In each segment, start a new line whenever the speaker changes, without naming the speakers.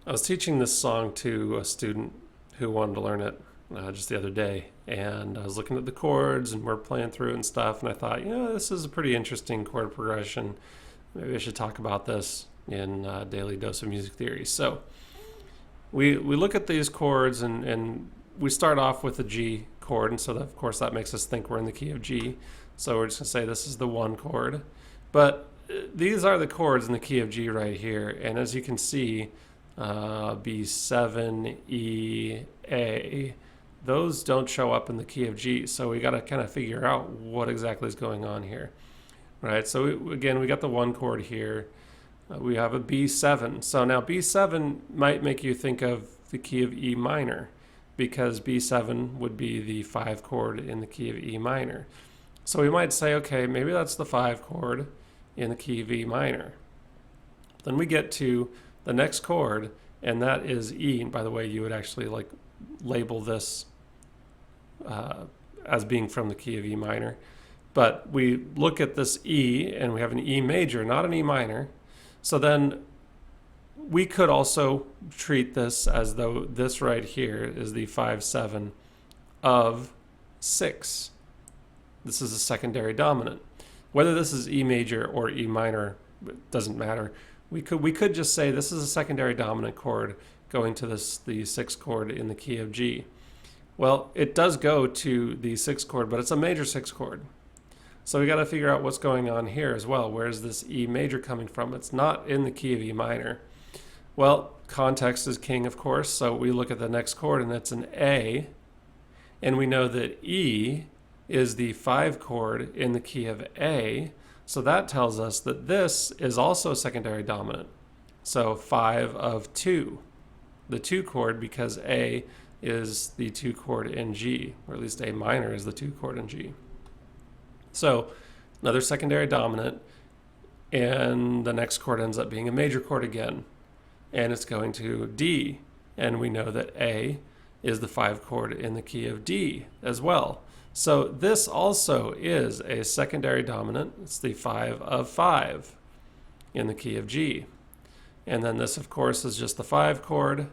I was teaching this song to a student who wanted to learn it just the other day, and I was looking at the chords and we're playing through it and stuff, and I thought, this is a pretty interesting chord progression. Maybe I should talk about this in Daily Dose of Music Theory. So we look at these chords and we start off with a G chord, and so that, of course that makes us think we're in the key of G. So we're just going to say this is the 1 chord. But these are the chords in the key of G right here, and as you can see, B7, E, A, those don't show up in the key of G, so we got to kind of figure out what exactly is going on here. Right, so again, we got the 1 chord here. We have a B7. So now B7 might make you think of the key of E minor, because B7 would be the 5 chord in the key of E minor. So we might say, okay, maybe that's the 5 chord in the key of E minor. Then we get to the next chord, and that is E. And by the way, you would actually label this as being from the key of E minor. But we look at this E, and we have an E major, not an E minor. So then we could also treat this as though this right here is the 5/7 of 6. This is a secondary dominant. Whether this is E major or E minor, it doesn't matter. We could just say this is a secondary dominant chord going to the 6th chord in the key of G. Well, it does go to the 6th chord, but it's a major 6th chord. So we got to figure out what's going on here as well. Where's this E major coming from? It's not in the key of E minor. Well, context is king, of course, so we look at the next chord, and it's an A, and we know that E is the 5 chord in the key of A, so that tells us that this is also secondary dominant. So 5 of 2, the 2 chord, because A is the 2 chord in G, or at least A minor is the 2 chord in G. So another secondary dominant, and the next chord ends up being a major chord again, and it's going to D, and we know that A is the 5 chord in the key of D as well. So this also is a secondary dominant. It's the 5 of 5 in the key of G. And then this, of course, is just the 5 chord,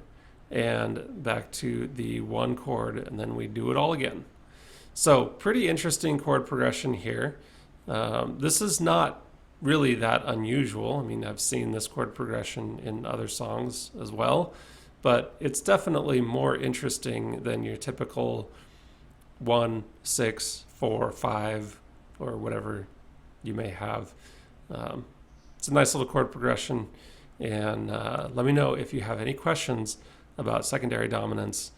and back to the 1 chord, and then we do it all again. So pretty interesting chord progression here. This is not really that unusual. I mean, I've seen this chord progression in other songs as well, but it's definitely more interesting than your typical 1, 6, 4, 5, or whatever you may have. It's a nice little chord progression, and let me know if you have any questions about secondary dominance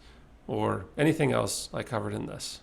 or anything else I covered in this.